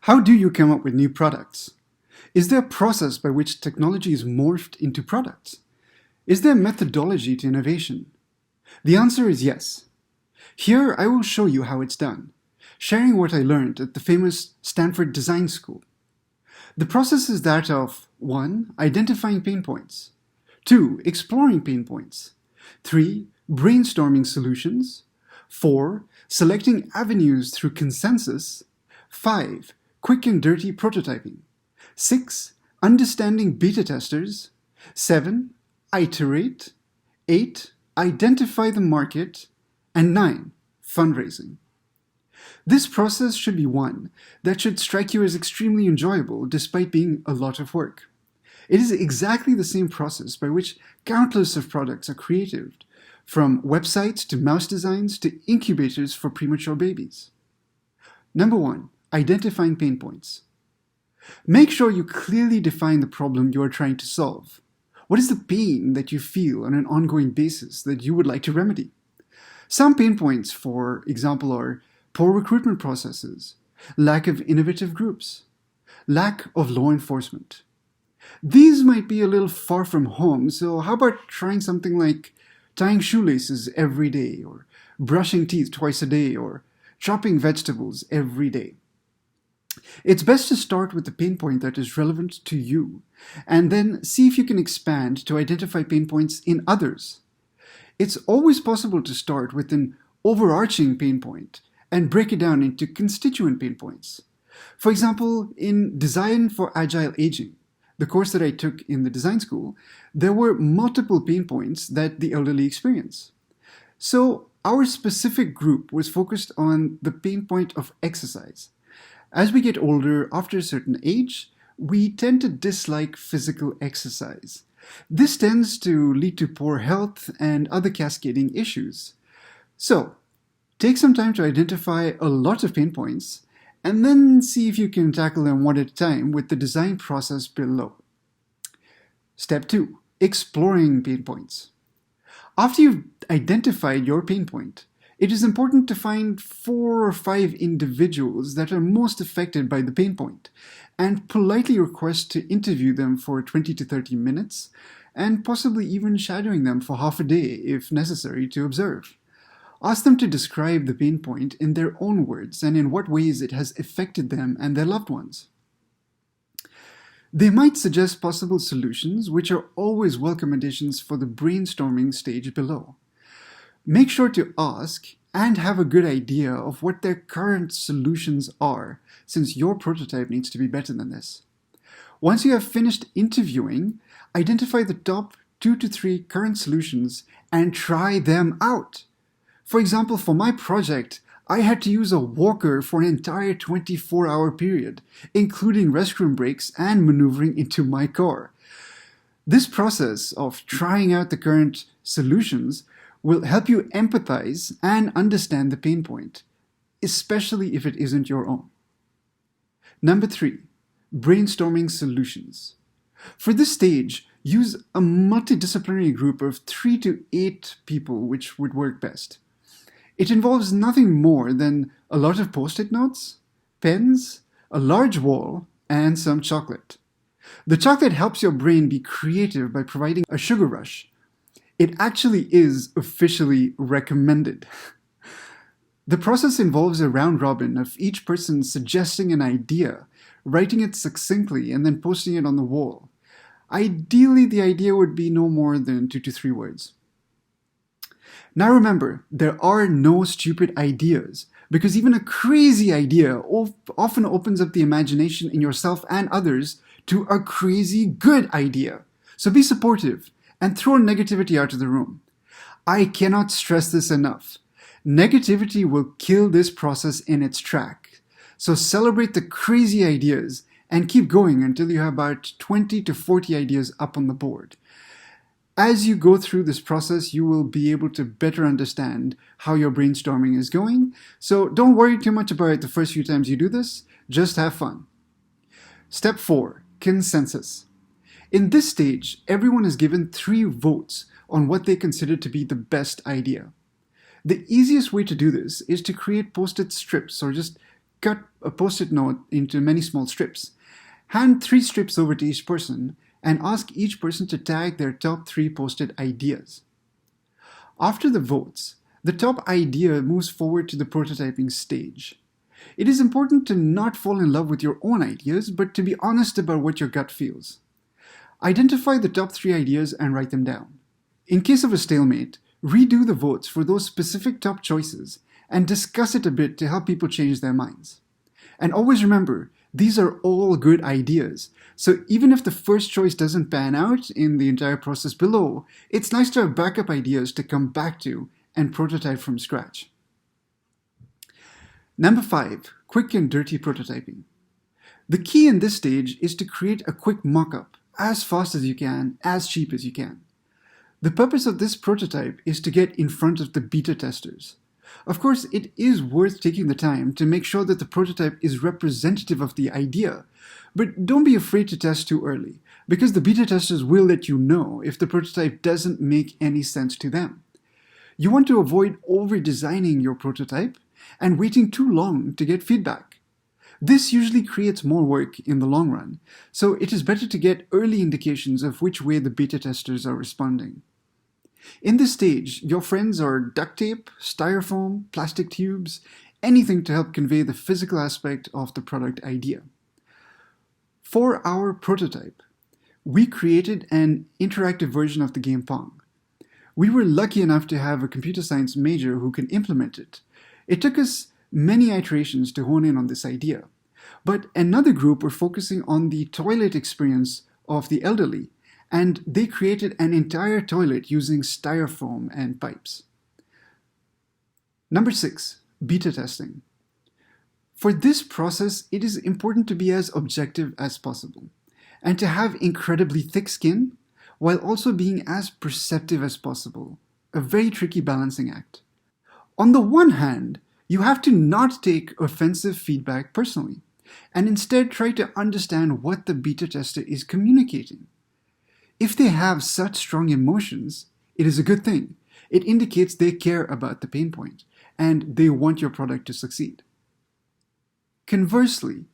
How do you come up with new products? Is there a process by which technology is morphed into products? Is there a methodology to innovation? The answer is yes. Here I will show you how it's done, sharing what I learned at the famous Stanford Design School. The process is that of 1. Identifying pain points, 2. Exploring pain points, 3. Brainstorming solutions, 4. Selecting avenues through consensus, 5. Quick and dirty prototyping, 6. Understanding beta testers, 7. Iterate, 8. Identify the market, and 9. Fundraising. This process should be one that should strike you as extremely enjoyable despite being a lot of work. It is exactly the same process by which countless of products are created, from websites to mouse designs to incubators for premature babies. Number 1. Identifying pain points. Make sure you clearly define the problem you are trying to solve. What is the pain that you feel on an ongoing basis that you would like to remedy? Some pain points, for example, are poor recruitment processes, lack of innovative groups, lack of law enforcement. These might be a little far from home, so how about trying something like tying shoelaces every day, or brushing teeth twice a day, or chopping vegetables every day? It's best to start with the pain point that is relevant to you, and then see if you can expand to identify pain points in others. It's always possible to start with an overarching pain point and break it down into constituent pain points. For example, in Design for Agile Aging, the course that I took in the design school, there were multiple pain points that the elderly experience. So our specific group was focused on the pain point of exercise. As we get older, after a certain age, we tend to dislike physical exercise. This tends to lead to poor health and other cascading issues. So, take some time to identify a lot of pain points, and then see if you can tackle them one at a time with the design process below. Step 2. Exploring pain points. After you've identified your pain point, it is important to find 4 or 5 individuals that are most affected by the pain point, and politely request to interview them for 20 to 30 minutes, and possibly even shadowing them for half a day if necessary to observe. Ask them to describe the pain point in their own words and in what ways it has affected them and their loved ones. They might suggest possible solutions, which are always welcome additions for the brainstorming stage below. Make sure to ask and have a good idea of what their current solutions are, since your prototype needs to be better than this. Once you have finished interviewing, identify the top 2 to 3 current solutions and try them out. For example, for my project, I had to use a walker for an entire 24-hour period, including restroom breaks and maneuvering into my car. This process of trying out the current solutions will help you empathize and understand the pain point, especially if it isn't your own. Number 3, brainstorming solutions. For this stage, use a multidisciplinary group of 3 to 8 people, which would work best. It involves nothing more than a lot of post-it notes, pens, a large wall, and some chocolate. The chocolate helps your brain be creative by providing a sugar rush. It actually is officially recommended. The process involves a round robin of each person suggesting an idea, writing it succinctly, and then posting it on the wall. Ideally, the idea would be no more than 2 to 3 words. Now remember, there are no stupid ideas, because even a crazy idea often opens up the imagination in yourself and others to a crazy good idea. So be supportive and throw negativity out of the room. I cannot stress this enough. Negativity will kill this process in its track. So celebrate the crazy ideas and keep going until you have about 20 to 40 ideas up on the board. As you go through this process, you will be able to better understand how your brainstorming is going. So don't worry too much about it the first few times you do this. Just have fun. Step 4. Consensus. In this stage, everyone is given 3 votes on what they consider to be the best idea. The easiest way to do this is to create post-it strips or just cut a post-it note into many small strips. Hand 3 strips over to each person and ask each person to tag their top 3 post-it ideas. After the votes, the top idea moves forward to the prototyping stage. It is important to not fall in love with your own ideas, but to be honest about what your gut feels. Identify the top 3 ideas and write them down. In case of a stalemate, redo the votes for those specific top choices and discuss it a bit to help people change their minds. And always remember, these are all good ideas. So even if the first choice doesn't pan out in the entire process below, it's nice to have backup ideas to come back to and prototype from scratch. Number 5, quick and dirty prototyping. The key in this stage is to create a quick mock-up as fast as you can, as cheap as you can. The purpose of this prototype is to get in front of the beta testers. Of course, it is worth taking the time to make sure that the prototype is representative of the idea, but don't be afraid to test too early, because the beta testers will let you know if the prototype doesn't make any sense to them. You want to avoid over-designing your prototype and waiting too long to get feedback. This usually creates more work in the long run, so it is better to get early indications of which way the beta testers are responding. In this stage, your friends are duct tape, styrofoam, plastic tubes, anything to help convey the physical aspect of the product idea. For our prototype, we created an interactive version of the game Pong. We were lucky enough to have a computer science major who can implement it. It took us many iterations to hone in on this idea. But another group were focusing on the toilet experience of the elderly, and they created an entire toilet using styrofoam and pipes. Number 6, beta testing. For this process, it is important to be as objective as possible, and to have incredibly thick skin, while also being as perceptive as possible, a very tricky balancing act. On the one hand, you have to not take offensive feedback personally, and instead try to understand what the beta tester is communicating. If they have such strong emotions, it is a good thing. It indicates they care about the pain point, and they want your product to succeed. Conversely,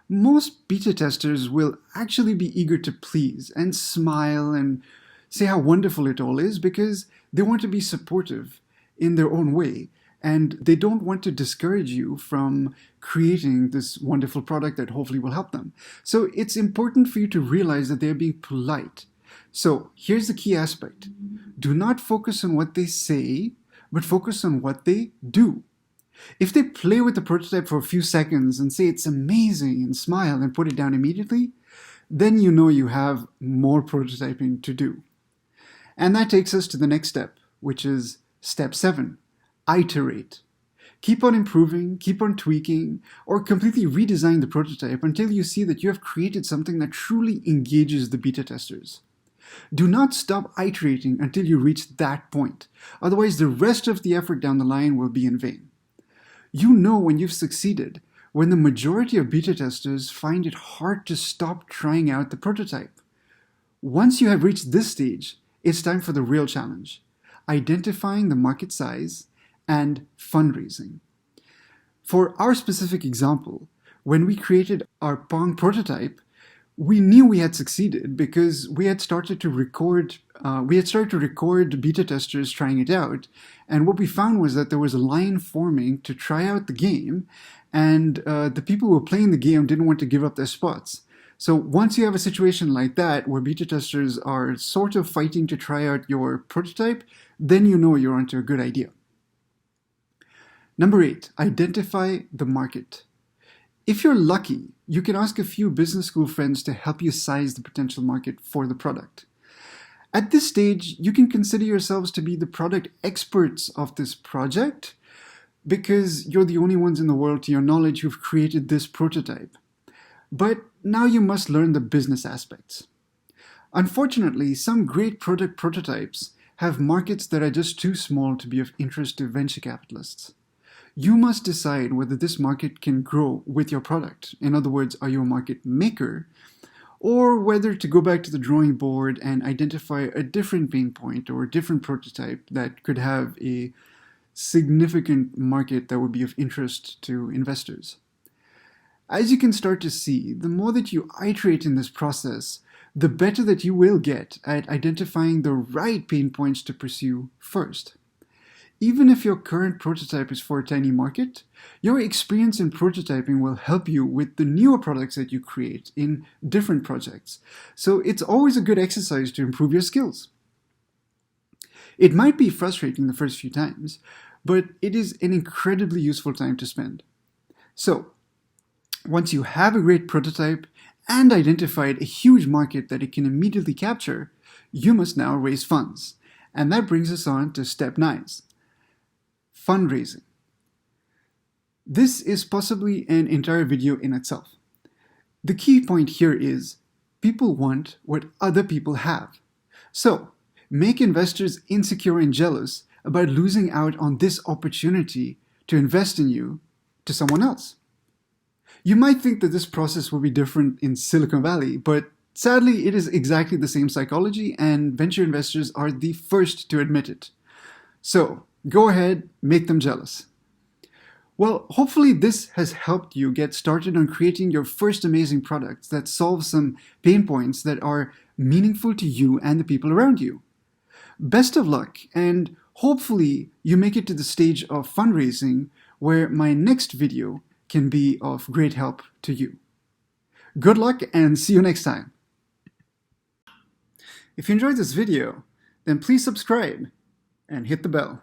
most beta testers will actually be eager to please and smile and say how wonderful it all is because they want to be supportive in their own way, and they don't want to discourage you from creating this wonderful product that hopefully will help them. So it's important for you to realize that they're being polite. So here's the key aspect. Do not focus on what they say, but focus on what they do. If they play with the prototype for a few seconds and say it's amazing and smile and put it down immediately, then you know you have more prototyping to do. And that takes us to the next step, which is step 7, iterate. Keep on improving, keep on tweaking, or completely redesign the prototype until you see that you have created something that truly engages the beta testers. Do not stop iterating until you reach that point, otherwise the rest of the effort down the line will be in vain. You know when you've succeeded when the majority of beta testers find it hard to stop trying out the prototype. Once you have reached this stage, it's time for the real challenge, identifying the market size and fundraising. For our specific example, when we created our Pong prototype, we knew we had succeeded because we had started to record beta testers trying it out, and what we found was that there was a line forming to try out the game, and the people who were playing the game didn't want to give up their spots. So once you have a situation like that where beta testers are sort of fighting to try out your prototype, then you know you're onto a good idea. Number 8, identify the market. If you're lucky, you can ask a few business school friends to help you size the potential market for the product. At this stage, you can consider yourselves to be the product experts of this project because you're the only ones in the world to your knowledge who've created this prototype. But now you must learn the business aspects. Unfortunately, some great product prototypes have markets that are just too small to be of interest to venture capitalists. You must decide whether this market can grow with your product. In other words, are you a market maker? Or whether to go back to the drawing board and identify a different pain point or a different prototype that could have a significant market that would be of interest to investors. As you can start to see, the more that you iterate in this process, the better that you will get at identifying the right pain points to pursue first. Even if your current prototype is for a tiny market, your experience in prototyping will help you with the newer products that you create in different projects. So it's always a good exercise to improve your skills. It might be frustrating the first few times, but it is an incredibly useful time to spend. So, once you have a great prototype and identified a huge market that it can immediately capture, you must now raise funds. And that brings us on to step 9. Fundraising. This is possibly an entire video in itself. The key point here is people want what other people have. So, make investors insecure and jealous about losing out on this opportunity to invest in you to someone else. You might think that this process will be different in Silicon Valley, but sadly it is exactly the same psychology, and venture investors are the first to admit it. So, go ahead, make them jealous. Well, hopefully this has helped you get started on creating your first amazing products that solve some pain points that are meaningful to you and the people around you. Best of luck, and hopefully you make it to the stage of fundraising where my next video can be of great help to you. Good luck and see you next time. If you enjoyed this video, then please subscribe and hit the bell.